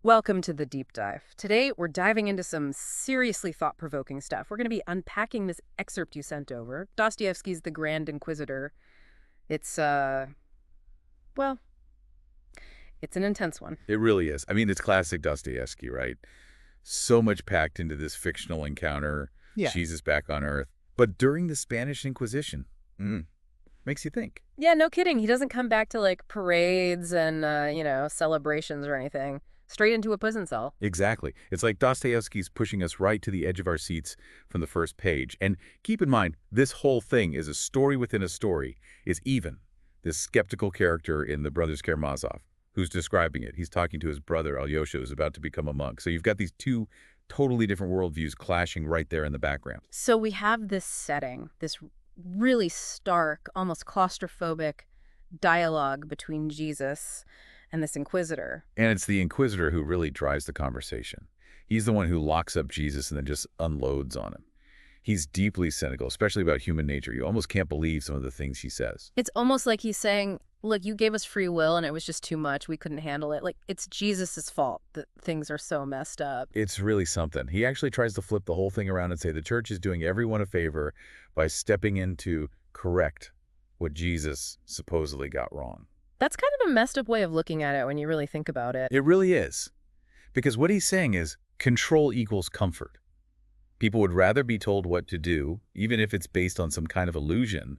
Welcome to the deep dive. Today, we're diving into some seriously thought-provoking stuff. We're going to be unpacking this excerpt you sent over, Dostoevsky's The Grand Inquisitor. It's, well, it's an intense one. It really is. I mean, it's classic Dostoevsky, right? So much packed into this fictional encounter. Yeah. Jesus back on Earth. But during the Spanish Inquisition, makes you think. Yeah, no kidding. He doesn't come back to, like, parades and, celebrations or anything. Straight into a prison cell. Exactly. It's like Dostoevsky's pushing us right to the edge of our seats from the first page. And keep in mind, this whole thing is a story within a story, is even this skeptical character in The Brothers Karamazov who's describing it. He's talking to his brother, Alyosha, who's about to become a monk. So you've got these two totally different worldviews clashing right there in the background. So we have this setting, this really stark, almost claustrophobic dialogue between Jesus and this Inquisitor. And it's the Inquisitor who really drives the conversation. He's the one who locks up Jesus and then just unloads on him. He's deeply cynical, especially about human nature. You almost can't believe some of the things he says. It's almost like he's saying, look, you gave us free will and it was just too much. We couldn't handle it. Like, it's Jesus's fault that things are so messed up. It's really something. He actually tries to flip the whole thing around and say the church is doing everyone a favor by stepping in to correct what Jesus supposedly got wrong. That's kind of a messed up way of looking at it when you really think about it. It really is. Because what he's saying is control equals comfort. People would rather be told what to do, even if it's based on some kind of illusion,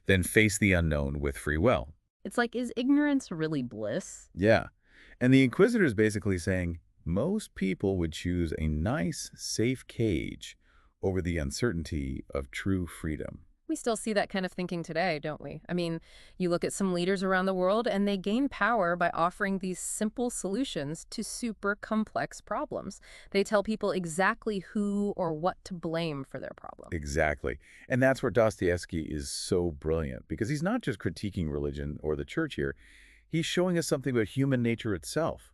than face the unknown with free will. It's like, is ignorance really bliss? Yeah. And the Inquisitor is basically saying most people would choose a nice, safe cage over the uncertainty of true freedom. We still see that kind of thinking today, don't we? I mean, you look at some leaders around the world and they gain power by offering these simple solutions to super complex problems. They tell people exactly who or what to blame for their problem. Exactly. And that's where Dostoevsky is so brilliant, because he's not just critiquing religion or the church here. He's showing us something about human nature itself.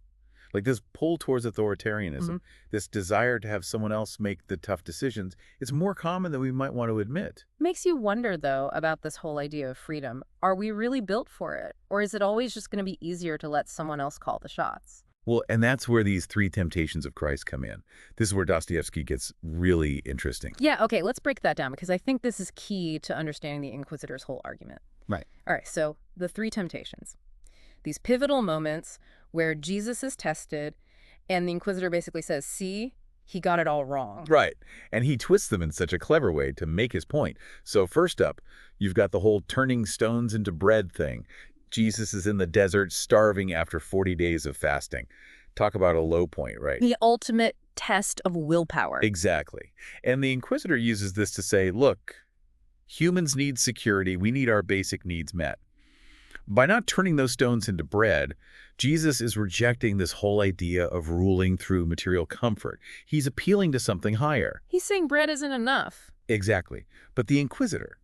Like this pull towards authoritarianism, this desire to have someone else make the tough decisions, it's more common than we might want to admit. Makes you wonder, though, about this whole idea of freedom. Are we really built for it? Or is it always just going to be easier to let someone else call the shots? Well, and that's where these three temptations of Christ come in. This is where Dostoevsky gets really interesting. Yeah, okay, let's break that down, because I think this is key to understanding the Inquisitor's whole argument. Right. All right, so the three temptations. These pivotal moments where Jesus is tested and the Inquisitor basically says, see, he got it all wrong. Right. And he twists them in such a clever way to make his point. So first up, you've got the whole turning stones into bread thing. Jesus is in the desert starving after 40 days of fasting. Talk about a low point, right? The ultimate test of willpower. Exactly. And the Inquisitor uses this to say, look, humans need security. We need our basic needs met. By not turning those stones into bread, Jesus is rejecting this whole idea of ruling through material comfort. He's appealing to something higher. He's saying bread isn't enough. Exactly. But the Inquisitor,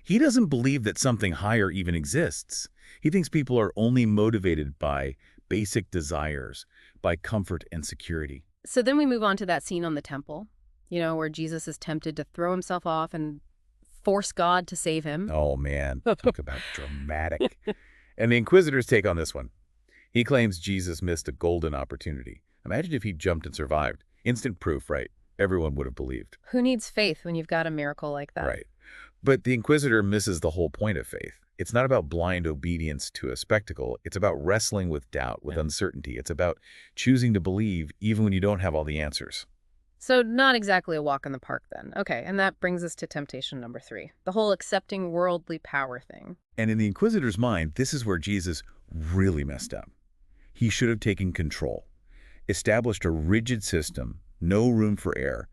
he doesn't believe that something higher even exists. He thinks people are only motivated by basic desires, by comfort and security. So then we move on to that scene on the temple, where Jesus is tempted to throw himself off and force God to save him. Oh, man. Talk about dramatic. And the Inquisitor's take on this one. He claims Jesus missed a golden opportunity. Imagine if he jumped and survived. Instant proof, right? Everyone would have believed. Who needs faith when you've got a miracle like that? Right. But the Inquisitor misses the whole point of faith. It's not about blind obedience to a spectacle. It's about wrestling with doubt, with uncertainty. It's about choosing to believe even when you don't have all the answers. So not exactly a walk in the park then. Okay, and that brings us to temptation number 3, the whole accepting worldly power thing. And in the Inquisitor's mind, this is where Jesus really messed up. He should have taken control, established a rigid system, no room for error,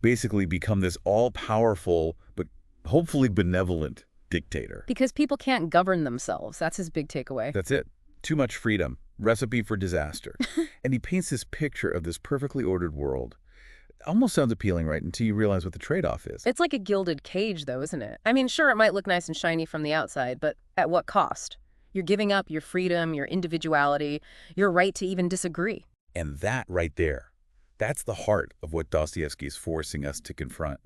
basically become this all-powerful but hopefully benevolent dictator. Because people can't govern themselves. That's his big takeaway. That's it. Too much freedom, recipe for disaster. And he paints this picture of this perfectly ordered world. Almost sounds appealing, right, until you realize what the trade-off is. It's like a gilded cage, though, isn't it? I mean, sure, it might look nice and shiny from the outside, but at what cost? You're giving up your freedom, your individuality, your right to even disagree. And that right there, that's the heart of what Dostoevsky is forcing us to confront.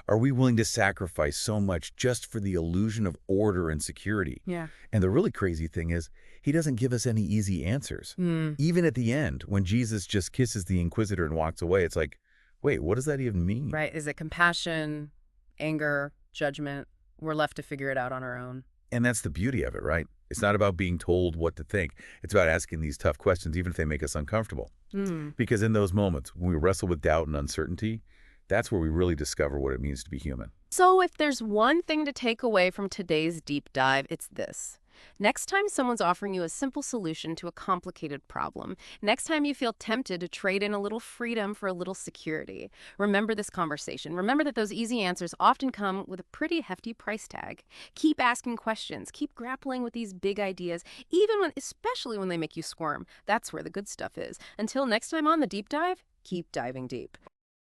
Are we willing to sacrifice so much just for the illusion of order and security? Yeah. And the really crazy thing is, he doesn't give us any easy answers. Hmm. Even at the end, when Jesus just kisses the Inquisitor and walks away, it's like, wait, what does that even mean? Right. Is it compassion, anger, judgment? We're left to figure it out on our own. And that's the beauty of it, right? It's not about being told what to think. It's about asking these tough questions, even if they make us uncomfortable. Hmm. Because in those moments, when we wrestle with doubt and uncertainty, that's where we really discover what it means to be human. So if there's one thing to take away from today's deep dive, it's this. Next time someone's offering you a simple solution to a complicated problem, next time you feel tempted to trade in a little freedom for a little security, remember this conversation. Remember that those easy answers often come with a pretty hefty price tag. Keep asking questions. Keep grappling with these big ideas, especially when they make you squirm. That's where the good stuff is. Until next time on The Deep Dive, keep diving deep.